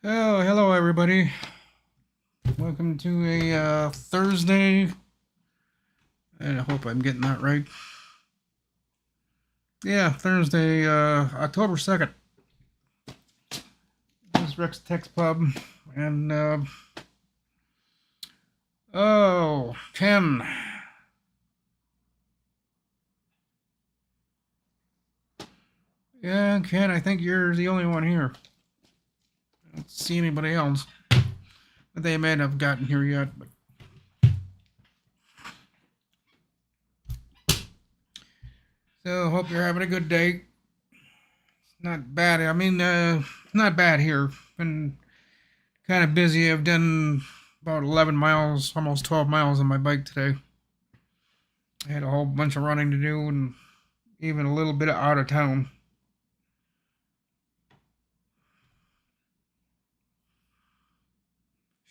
Oh, hello everybody. Welcome to a Thursday, and I hope I'm getting that right. Yeah, Thursday, October 2nd. This is Rex Text Pub, and oh, Ken. Yeah, Ken, I think you're the only one here. I don't see anybody else. But they may not have gotten here yet. But so, hope you're having a good day. Not bad. I mean, not bad here. Been kind of busy. I've done about 11 miles, almost 12 miles on my bike today. I had a whole bunch of running to do and even a little bit of out of town.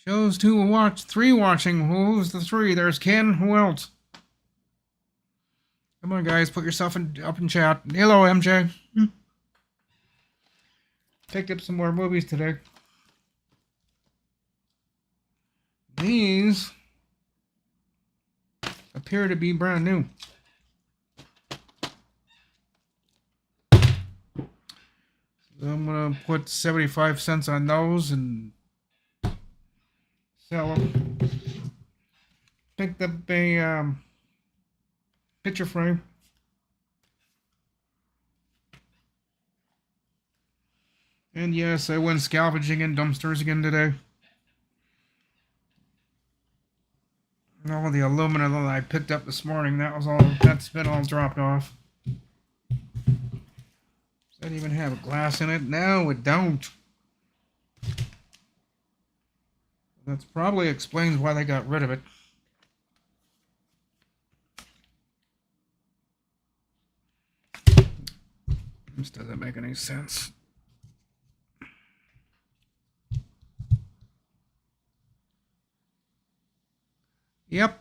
Shows to watch, three watching. Who's the three? There's Ken. Who else? Come on, guys, put yourself up in chat. Hello, MJ. Picked up some more movies today. These appear to be brand new. So I'm gonna put 75 cents on those and sell them. Picked up a picture frame. And yes, I went scavenging in dumpsters again today. And all the aluminum that I picked up this morning, that's been all dropped off. Does that even have a glass in it? No, it don't. That probably explains why they got rid of it. This doesn't make any sense. Yep.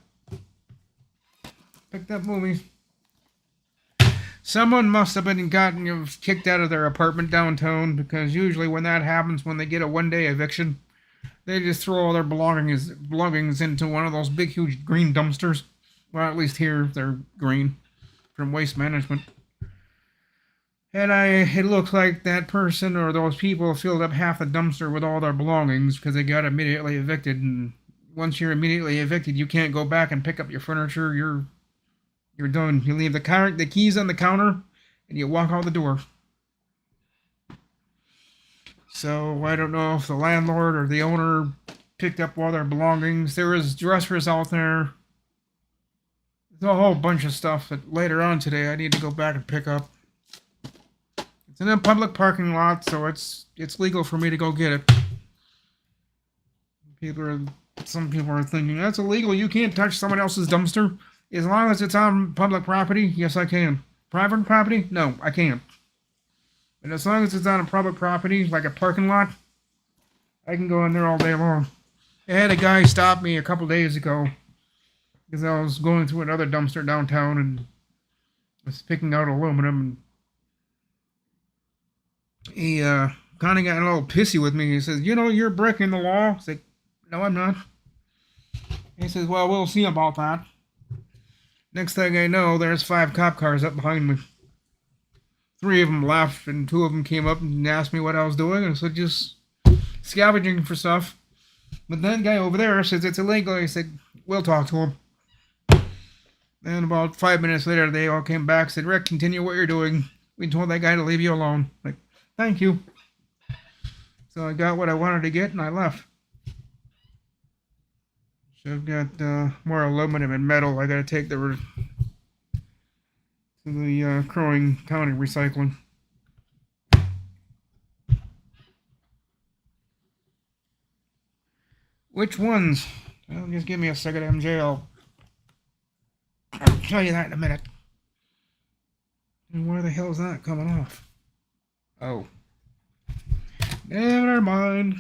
Picked up movies. Someone must have been kicked out of their apartment downtown, because usually when that happens, when they get a one-day eviction, they just throw all their belongings into one of those big, huge green dumpsters. Well, at least here they're green from Waste Management. And it looks like that person or those people filled up half the dumpster with all their belongings because they got immediately evicted. And once you're immediately evicted, you can't go back and pick up your furniture. You're done. You leave the keys on the counter, and you walk out the door. So I don't know if the landlord or the owner picked up all their belongings. There was dressers out there. There's a whole bunch of stuff that later on today I need to go back and pick up. It's in a public parking lot, so it's legal for me to go get it. Some people are thinking that's illegal. You can't touch someone else's dumpster. As long as it's on public property, yes, I can. Private property, no, I can't. But as long as it's on a public property, like a parking lot, I can go in there all day long. I had a guy stop me a couple days ago because I was going through another dumpster downtown and was picking out aluminum. And he kind of got a little pissy with me. He says, you're breaking the law. I was like, no, I'm not. He says, well, we'll see about that. Next thing I know, there's 5 cop cars up behind me. 3 of them left, and 2 of them came up and asked me what I was doing. And I said, just scavenging for stuff. But that guy over there says it's illegal. I said, we'll talk to him. Then about 5 minutes later, they all came back, said, Rick, continue what you're doing. We told that guy to leave you alone. Like, thank you. So I got what I wanted to get, and I left. So I've got more aluminum and metal. I got to take to the Crow Wing County Recycling. Which ones? Well, just give me a second, MJ. I'll tell you that in a minute. And where the hell is that coming off? Oh. Never mind.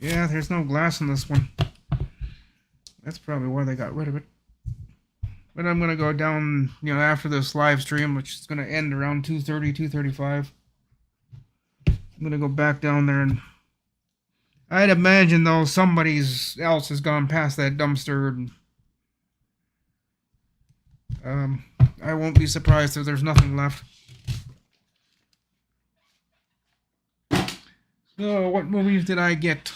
Yeah, there's no glass in this one. That's probably why they got rid of it. But I'm gonna go down, after this live stream, which is gonna end around 2:30, 2:35. I'm gonna go back down there, and I'd imagine though somebody else has gone past that dumpster, and I won't be surprised if there's nothing left. So, what movies did I get?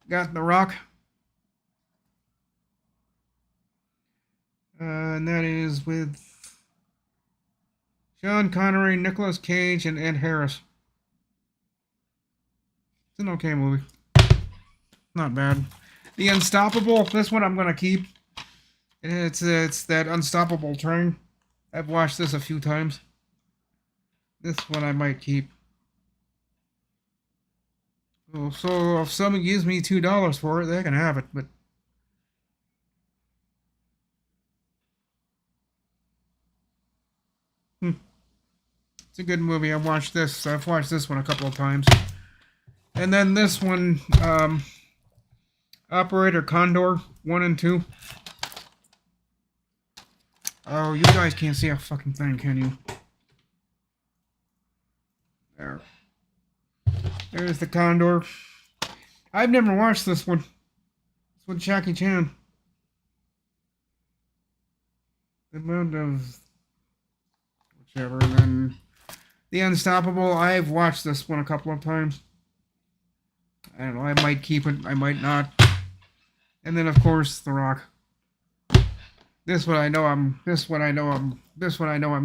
Got The Rock. And that is with Sean Connery, Nicolas Cage, and Ed Harris. It's an okay movie. Not bad. The Unstoppable. This one I'm gonna keep. It's that Unstoppable train. I've watched this a few times. This one I might keep. So if someone gives me $2 for it, they can have it. But it's a good movie. I've watched this one a couple of times. And then this one, Operator Condor 1 and 2. Oh, you guys can't see a fucking thing, can you? There. There's the Condor. I've never watched this one. It's with Jackie Chan. The amount of whichever. And then The Unstoppable. I've watched this one a couple of times. I don't know. I might keep it. I might not. And then of course The Rock. This one I know I'm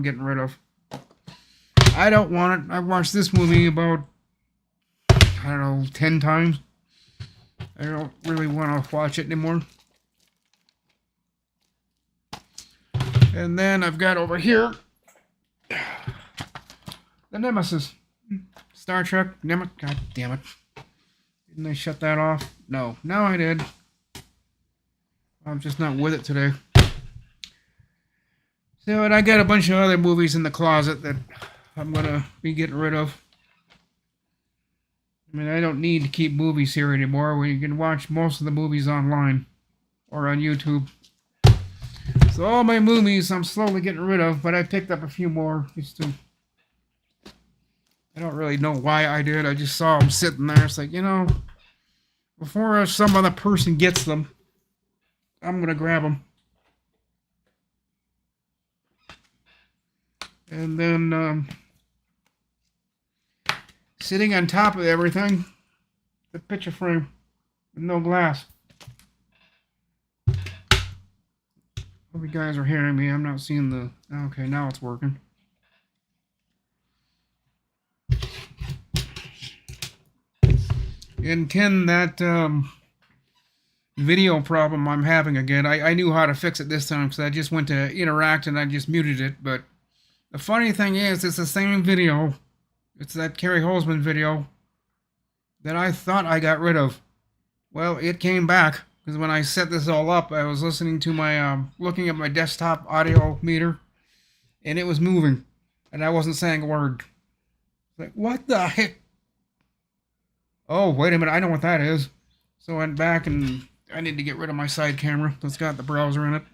getting rid of. I don't want it. I've watched this movie about, I don't know, 10 times. I don't really want to watch it anymore. And then I've got over here the Nemesis. Star Trek Nemesis. God damn it. Didn't I shut that off? No. Now I did. I'm just not with it today. So, and I got a bunch of other movies in the closet that I'm going to be getting rid of. I mean, I don't need to keep movies here anymore when you can watch most of the movies online or on YouTube. So all my movies I'm slowly getting rid of, but I picked up a few more just to... I don't really know why I did. I just saw them sitting there. It's like, before some other person gets them, I'm going to grab them. And then, sitting on top of everything, the picture frame with no glass. Hope you guys are hearing me. I'm not seeing the... Okay, now it's working. And Ken, that video problem I'm having again, I knew how to fix it this time because I just went to interact and I just muted it. But the funny thing is, it's the same video. It's that Kerry Holzman video that I thought I got rid of. Well, it came back because when I set this all up, I was listening to my, looking at my desktop audio meter, and it was moving, and I wasn't saying a word. Like, what the heck? Oh, wait a minute, I know what that is. So I went back and I need to get rid of my side camera that's got the browser in it.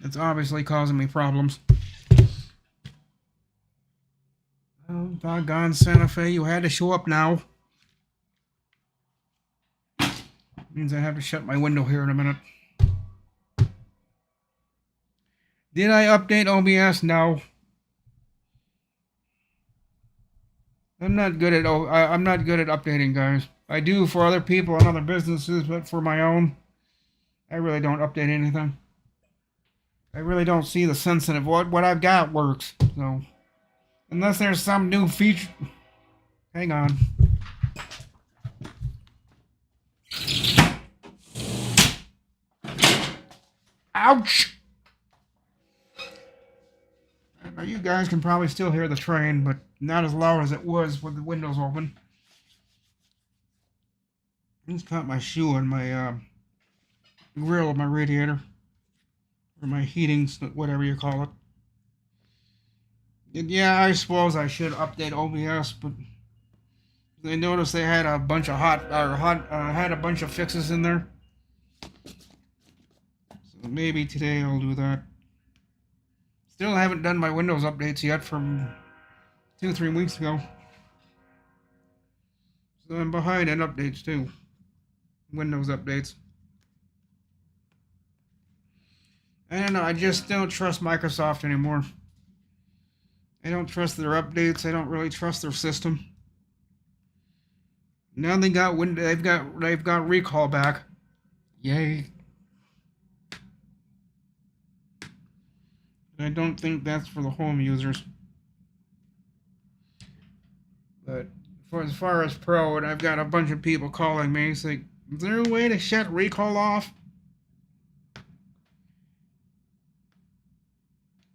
It's obviously causing me problems. Oh, doggone Santa Fe, you had to show up now. Means I have to shut my window here in a minute. Did I update OBS? No. I'm not good at updating, guys. I do for other people and other businesses, but for my own, I really don't update anything. I really don't see the sense in it. What I've got works. So, unless there's some new feature. Hang on. Ouch! Now you guys can probably still hear the train, but not as loud as it was with the windows open. I just caught my shoe on my grill of my radiator. Or my heating, whatever you call it. And yeah, I suppose I should update OBS, but I noticed they had a bunch of had a bunch of fixes in there. So Maybe today I'll do that. Still haven't done my Windows updates yet from 2-3 weeks ago. So I'm behind in updates too. Windows updates. I don't know, I just don't trust Microsoft anymore. I don't trust their updates. I don't really trust their system. Now they've got recall back. Yay. I don't think that's for the home users. But as far as pro, and I've got a bunch of people calling me saying, is there a way to shut recall off?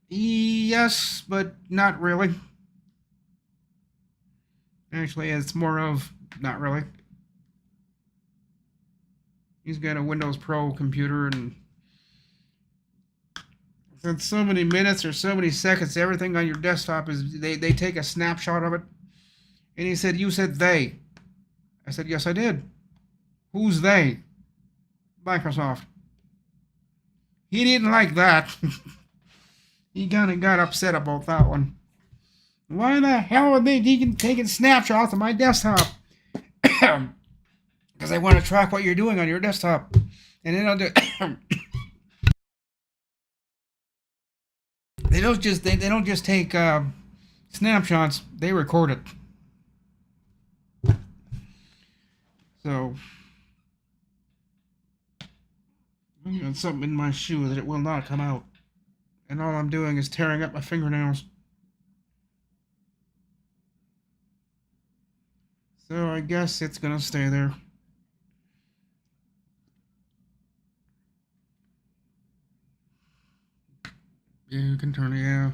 Yes, but not really. Actually, it's more of not really. He's got a Windows Pro computer, and in so many minutes or so many seconds, everything on your desktop is they take a snapshot of it. And he said, "You said they." I said, "Yes, I did." Who's they? Microsoft. He didn't like that. He kind of got upset about that one. Why the hell are they taking snapshots of my desktop? Because I want to track what you're doing on your desktop. And then I'll do they don't just take snapshots, they record it. So I got something in my shoe that it will not come out. And all I'm doing is tearing up my fingernails. So I guess it's gonna stay there. Yeah, you can turn it, yeah.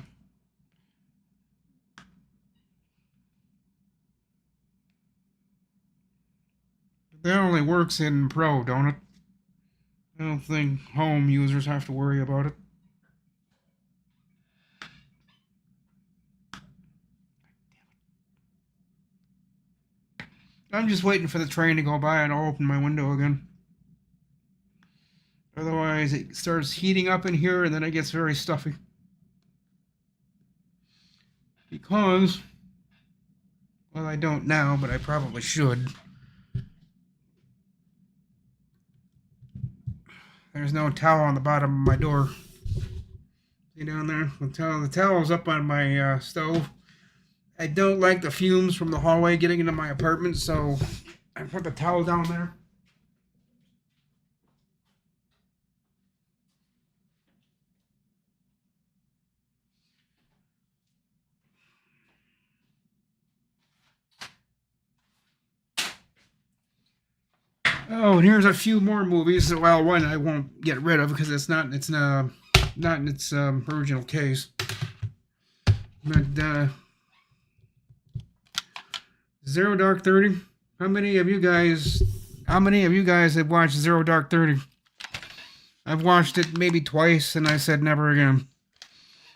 That only works in Pro, don't it? I don't think home users have to worry about it. I'm just waiting for the train to go by and I'll open my window again. Otherwise, it starts heating up in here and then it gets very stuffy. Because, well, I don't now, but I probably should. There's no towel on the bottom of my door. See down there? The towel's up on my stove. I don't like the fumes from the hallway getting into my apartment, so I put the towel down there. Oh, and here's a few more movies. Well, one I won't get rid of because it's not in its original case. But Zero Dark 30. How many of you guys have watched Zero Dark 30? I've watched it maybe twice, and I said never again.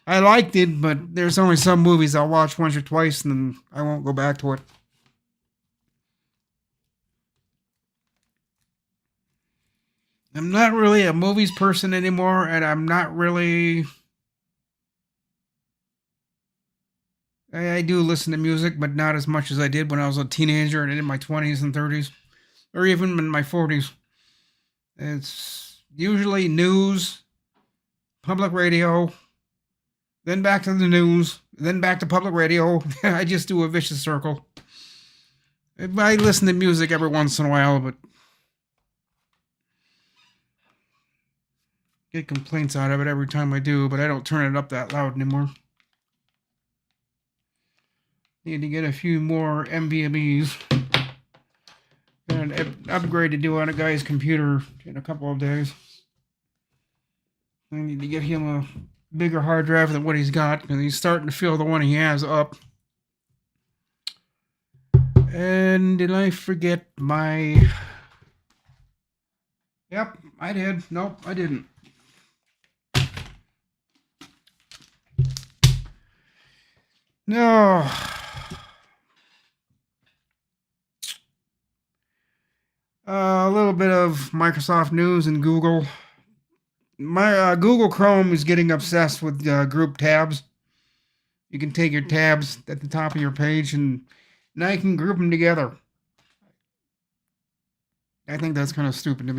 I liked it, but there's only some movies I'll watch once or twice, and then I won't go back to it. I'm not really a movies person anymore, and I'm not really. I do listen to music, but not as much as I did when I was a teenager and in my 20s and 30s, or even in my 40s. It's usually news, public radio, then back to the news, then back to public radio. I just do a vicious circle. I listen to music every once in a while, but get complaints out of it every time I do, but I don't turn it up that loud anymore. Need to get a few more NVMEs. Got an upgrade to do on a guy's computer in a couple of days. I need to get him a bigger hard drive than what he's got, because he's starting to fill the one he has up. And did I forget my... Yep, I did. Nope, I didn't. No. A little bit of Microsoft news and Google. My Google Chrome is getting obsessed with group tabs. You can take your tabs at the top of your page and now you can group them together. I think that's kind of stupid to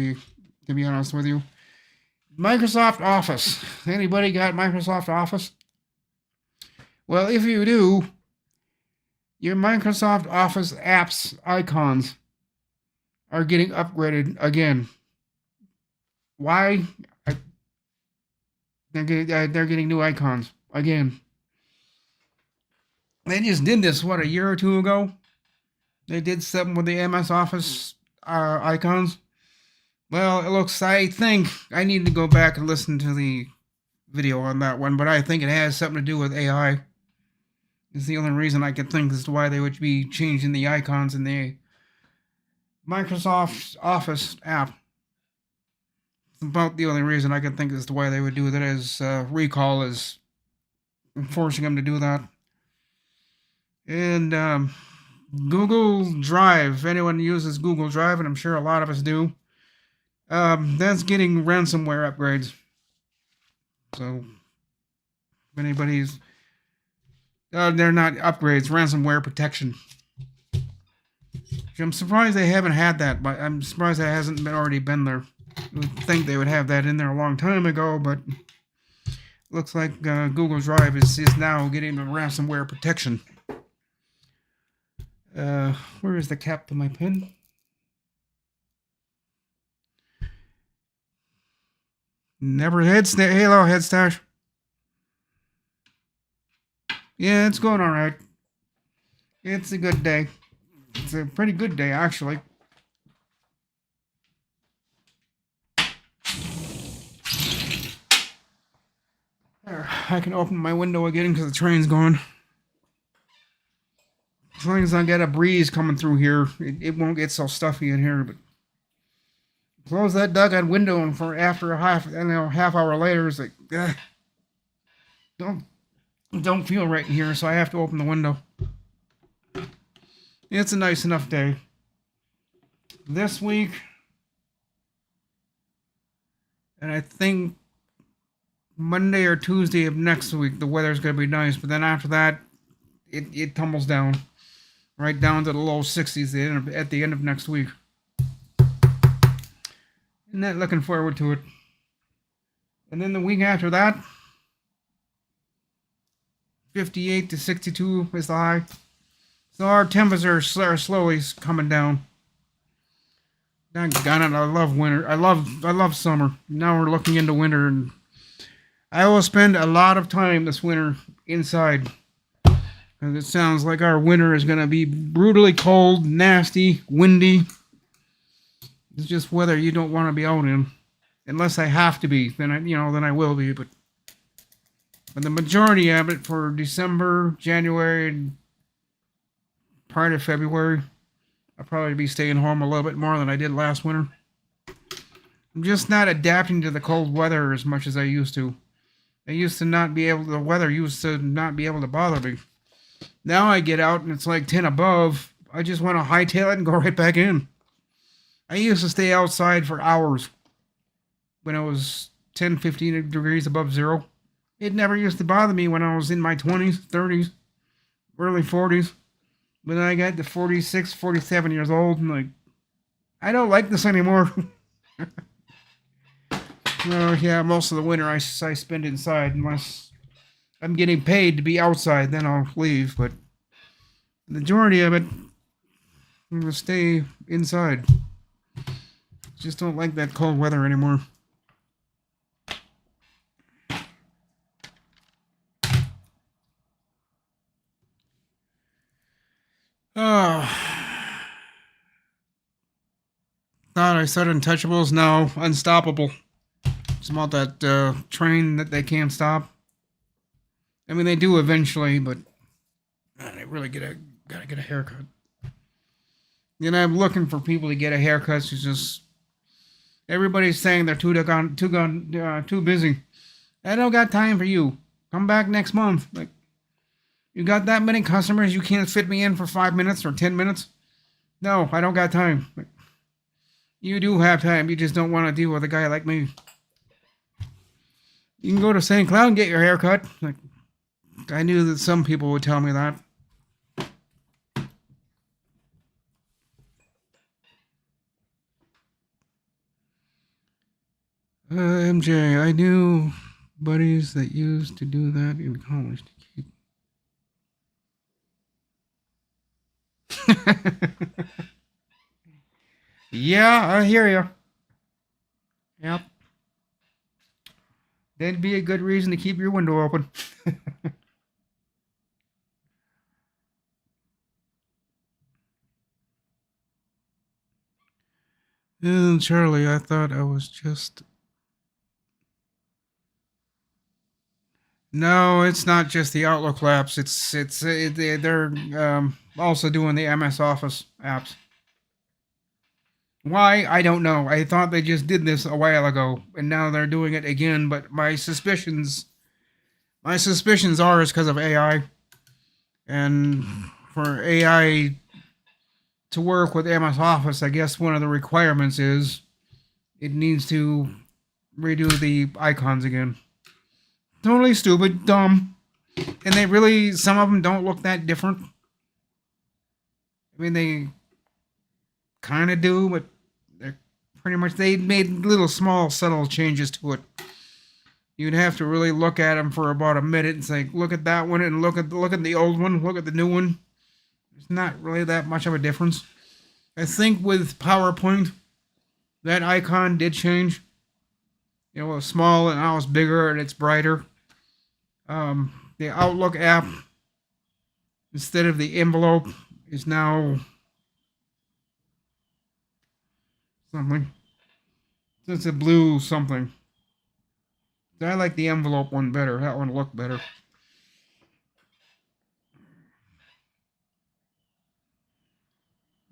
be honest with you. Microsoft Office. Anybody got Microsoft Office? Well, if you do, your Microsoft Office apps icons are getting upgraded again. Why? They're getting new icons again. They just did this, what, a year or two ago? They did something with the MS Office icons. Well, it looks, I think, I need to go back and listen to the video on that one, but I think it has something to do with AI. It's the only reason I can think as to why they would be changing the icons in the Microsoft Office app. It's about the only reason I can think as to why they would do that, as Recall is forcing them to do that. And Google Drive, if anyone uses Google Drive, and I'm sure a lot of us do, that's getting ransomware upgrades. So, if anybody's... they're not upgrades, ransomware protection. I'm surprised they haven't had that, but I'm surprised that hasn't already been there. I would think they would have that in there a long time ago, but looks like Google Drive is now getting the ransomware protection. Where is the cap to my pen? Never Halo head stash. Yeah, it's going all right. It's a good day. It's a pretty good day, actually. There, I can open my window again because the train's gone. As long as I get a breeze coming through here, it won't get so stuffy in here. But close that dugout window, and for after a half hour later, it's like, don't feel right in here, so I have to open the window. It's a nice enough day. This week, and I think Monday or Tuesday of next week, the weather's going to be nice, but then after that, it tumbles down. Right down to the low 60s at the end of next week. Not looking forward to it. And then the week after that, 58 to 62 is the high. So our temperatures are slowly coming down. Got it. I love winter. I love summer. Now we're looking into winter, and I will spend a lot of time this winter inside. Because it sounds like our winter is going to be brutally cold, nasty, windy. It's just weather you don't want to be out in. Unless I have to be, then I will be. But the majority of it for December, January, and part of February, I'll probably be staying home a little bit more than I did last winter. I'm just not adapting to the cold weather as much as I used to. The weather used to not be able to bother me. Now I get out and it's like 10 above. I just want to hightail it and go right back in. I used to stay outside for hours when it was 10, 15 degrees above zero. It never used to bother me when I was in my 20s, 30s, early 40s. When I got to 46, 47 years old, I'm like, I don't like this anymore. Well, yeah, most of the winter I spend inside unless I'm getting paid to be outside, then I'll leave, but the majority of it, I'm going to stay inside. Just don't like that cold weather anymore. Oh. Thought I said Untouchables? No, Unstoppable. It's about that train that they can't stop. I mean, they do eventually, but I really gotta get a haircut. You know, I'm looking for people to get a haircut. It's just everybody's saying they're too busy. I don't got time for you. Come back next month. Like, you got that many customers, you can't fit me in for 5 minutes or 10 minutes? No, I don't got time. Like, you do have time. You just don't want to deal with a guy like me. You can go to St. Cloud and get your hair cut. Like, I knew that some people would tell me that. MJ, I knew buddies that used to do that in college to keep. Yeah, I hear you. Yep. That'd be a good reason to keep your window open. And Charlie, I thought I was just. No, it's not just the Outlook apps. They're also doing the MS Office apps. Why? I don't know. I thought they just did this a while ago, and now they're doing it again. But my suspicions are it's because of AI, and for AI to work with MS Office, I guess one of the requirements is it needs to redo the icons again. Totally stupid, dumb, and they really, some of them don't look that different. I mean, they kind of do, but they're pretty much, they made little small subtle changes to it. You'd have to really look at them for about a minute and say, look at that one and look at the old one, look at the new one. There's not really that much of a difference. I think with PowerPoint, that icon did change. You know, it was small and now it's bigger and it's brighter. The Outlook app, instead of the envelope, is now something. It's a blue something. I like the envelope one better. That one looked better.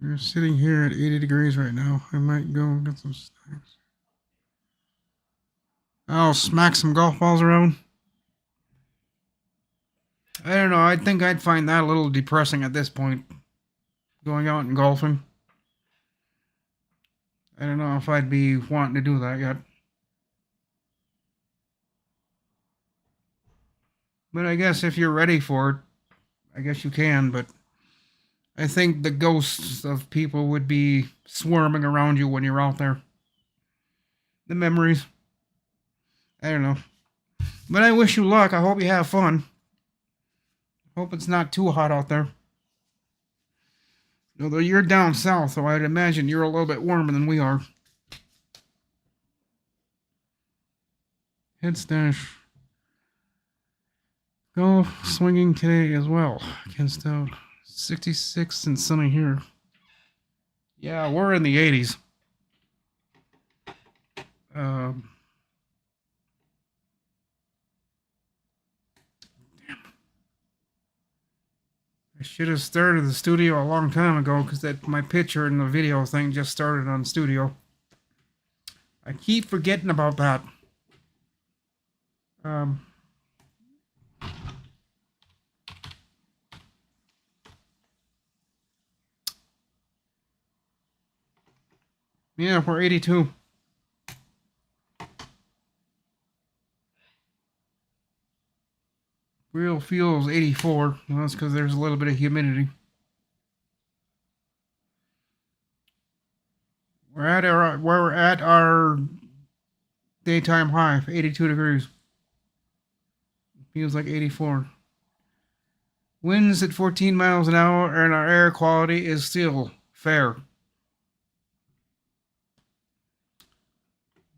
We're sitting here at 80 degrees right now. I might go get some snacks. I'll smack some golf balls around. I don't know. I think I'd find that a little depressing at this point. Going out and golfing. I don't know if I'd be wanting to do that yet. But I guess if you're ready for it, I guess you can. But I think the ghosts of people would be swarming around you when you're out there. The memories. I don't know. But I wish you luck. I hope you have fun. Hope it's not too hot out there. Although you're down south, so I'd imagine you're a little bit warmer than we are. Head stash. Go swinging today as well. Against 66 and sunny here. Yeah, we're in the 80s. I should have started the studio a long time ago because that my picture and the video thing just started on studio. I keep forgetting about that. Yeah, we're 82. Real feels 84. Well, that's because there's a little bit of humidity. We're at our daytime high, 82 degrees. Feels like 84. Winds at 14 miles an hour, and our air quality is still fair.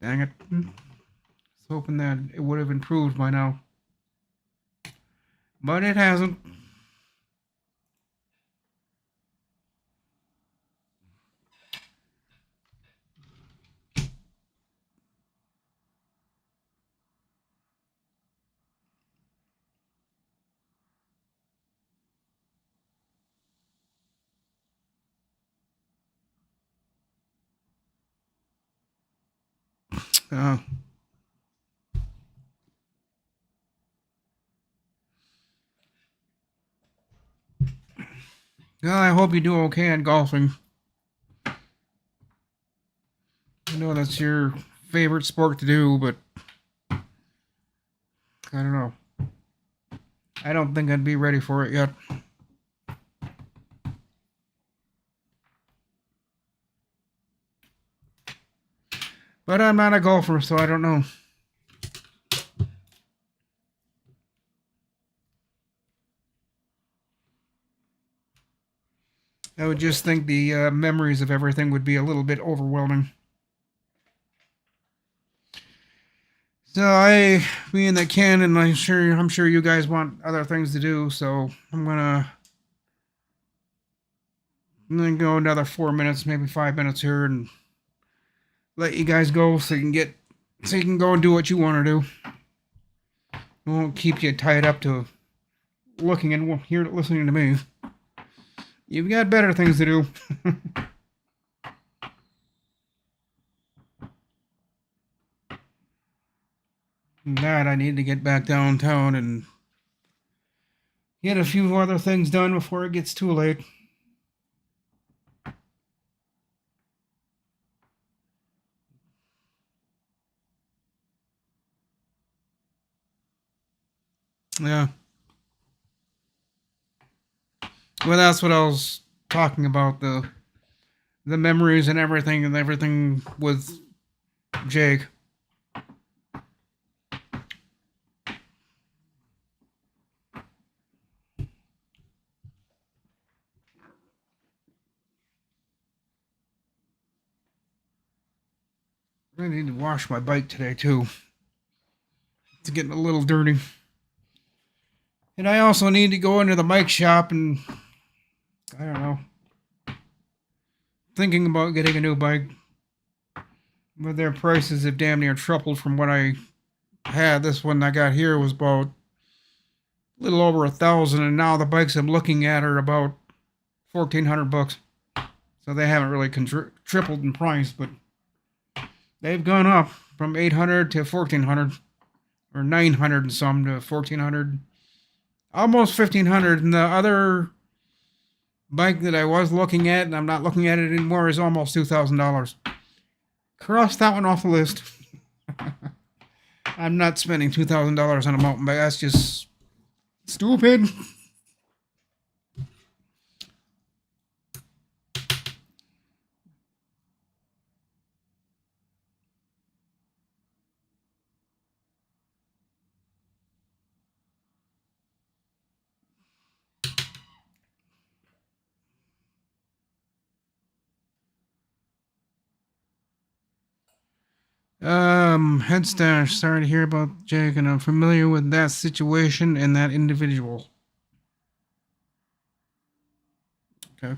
Dang it. I was hoping that it would have improved by now. But it hasn't. Well, I hope you do okay at golfing. I know that's your favorite sport to do, but I don't know. I don't think I'd be ready for it yet. But I'm not a golfer, so I don't know. I would just think the memories of everything would be a little bit overwhelming. So being that Ken, and I'm sure you guys want other things to do, so I'm gonna go another 4 minutes, maybe 5 minutes here, and let you guys go so you can go and do what you want to do. It won't keep you tied up to looking and listening to me. You've got better things to do. That I need to get back downtown and get a few other things done before it gets too late. Yeah. Well, that's what I was talking about, the memories and everything with Jake. I need to wash my bike today too. It's getting a little dirty. And I also need to go into the bike shop and I don't know. Thinking about getting a new bike. But their prices have damn near tripled from what I had. This one I got here was about a little over $1,000, and now the bikes I'm looking at are about $1,400. So they haven't really tripled in price, but they've gone up from $800 to $1,400, or $900 and some to $1,400, almost $1,500. And the other bike that I was looking at, and I'm not looking at it anymore, is almost $2,000. Cross that one off the list. I'm not spending $2,000 on a mountain bike. That's just stupid. Headstash, sorry to hear about Jake, and I'm familiar with that situation and that individual. Okay.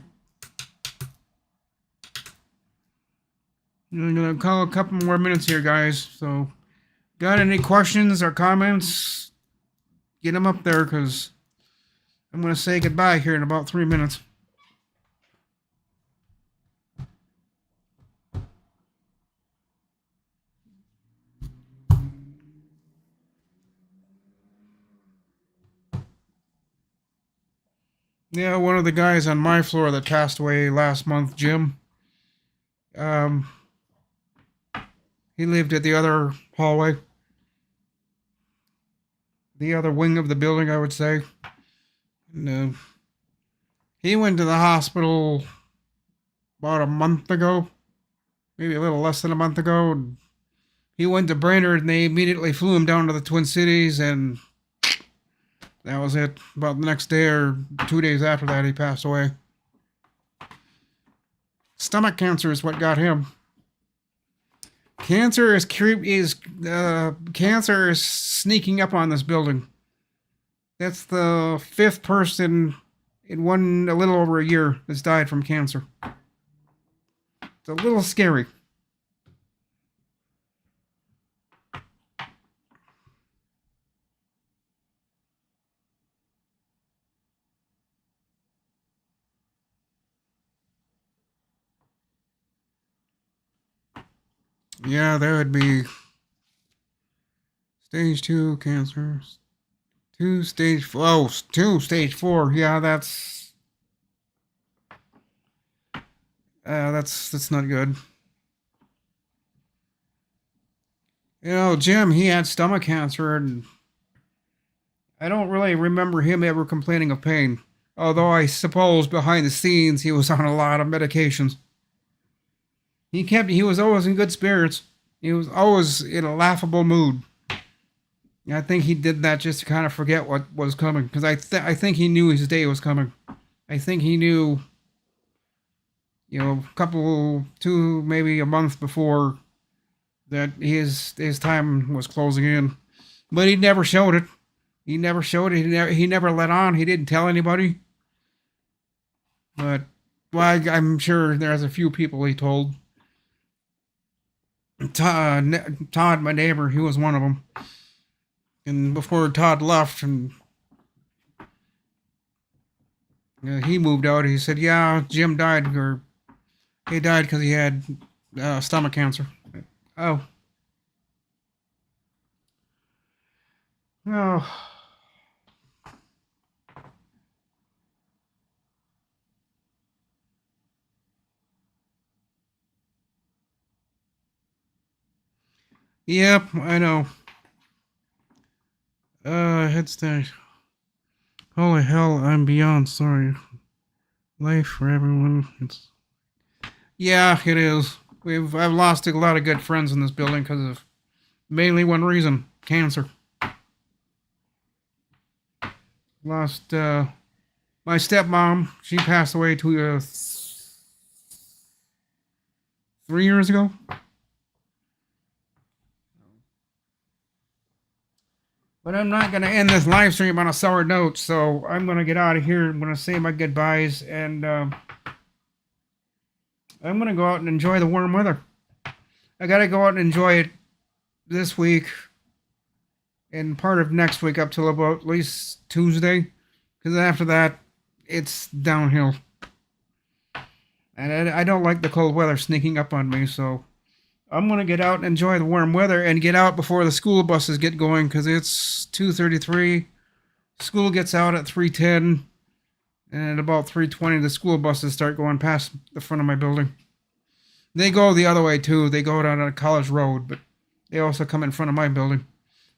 I'm gonna call a couple more minutes here, guys. So, got any questions or comments? Get them up there, because I'm gonna say goodbye here in about 3 minutes. Yeah, one of the guys on my floor that passed away last month, Jim. He lived at the other hallway, the other wing of the building, I would say. And, he went to the hospital about a month ago, maybe a little less than a month ago. And he went to Brainerd, and they immediately flew him down to the Twin Cities, and that was it. About the next day or 2 days after that, he passed away. Stomach cancer is what got him. Cancer is sneaking up on this building. That's the 5th person in a little over a year that's died from cancer. It's a little scary. Yeah, there would be stage 2 cancer. 2 stage 4. Yeah, that's not good. You know, Jim, he had stomach cancer, and I don't really remember him ever complaining of pain. Although I suppose behind the scenes he was on a lot of medications. He was always in good spirits. He was always in a laughable mood. I think he did that just to kind of forget what was coming, because I think he knew his day was coming. I think he knew, a couple, two, maybe a month before that his time was closing in, but he never showed it. He never showed it. He never let on. He didn't tell anybody. But well, I'm sure there's a few people he told. Todd, my neighbor, he was one of them. And before Todd left and he moved out, he said, "Yeah, Jim died, or he died because he had stomach cancer." Oh, oh, yep, I know. Headstand. Holy hell, I'm beyond sorry. Life for everyone. Yeah, it is. I've lost a lot of good friends in this building because of mainly one reason: cancer. Lost my stepmom. She passed away 3 years ago. But I'm not going to end this live stream on a sour note, so I'm going to get out of here. I'm going to say my goodbyes, and I'm going to go out and enjoy the warm weather. I got to go out and enjoy it this week and part of next week up till about at least Tuesday, because after that, it's downhill. And I don't like the cold weather sneaking up on me, so I'm going to get out and enjoy the warm weather and get out before the school buses get going, because it's 2:33. School gets out at 3:10, and at about 3:20 the school buses start going past the front of my building. They go the other way too. They go down a College Road, but they also come in front of my building.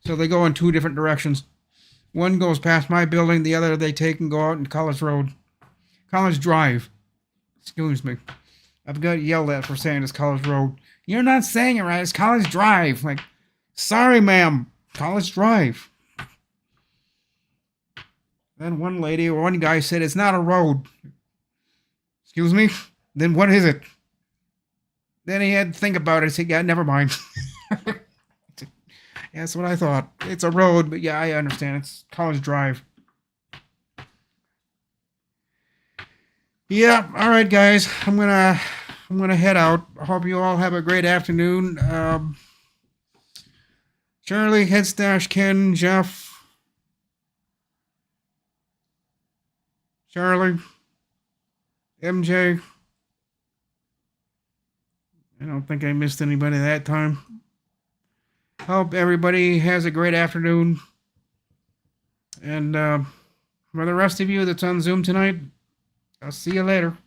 So they go in two different directions. One goes past my building, the other they take and go out in College Road. College Drive. Excuse me. I've got yelled at for saying it's College Road. You're not saying it right. It's College Drive. Like, sorry, ma'am. College Drive. Then one lady or one guy said it's not a road. Excuse me? Then what is it? Then he had to think about it. I said, yeah, never mind. Yeah, that's what I thought. It's a road, but yeah, I understand. It's College Drive. Yeah, all right, guys. I'm gonna head out. I hope you all have a great afternoon. Charlie, Headstash, Ken, Jeff, Charlie, MJ. I don't think I missed anybody that time. Hope everybody has a great afternoon. And for the rest of you that's on Zoom tonight, I'll see you later.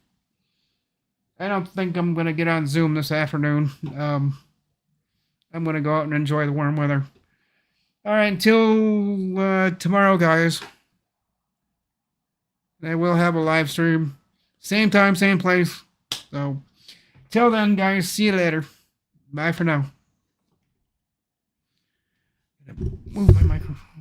I don't think I'm going to get on Zoom this afternoon. I'm going to go out and enjoy the warm weather. All right, until tomorrow, guys. I will have a live stream. Same time, same place. So, till then, guys, see you later. Bye for now. Move my microphone.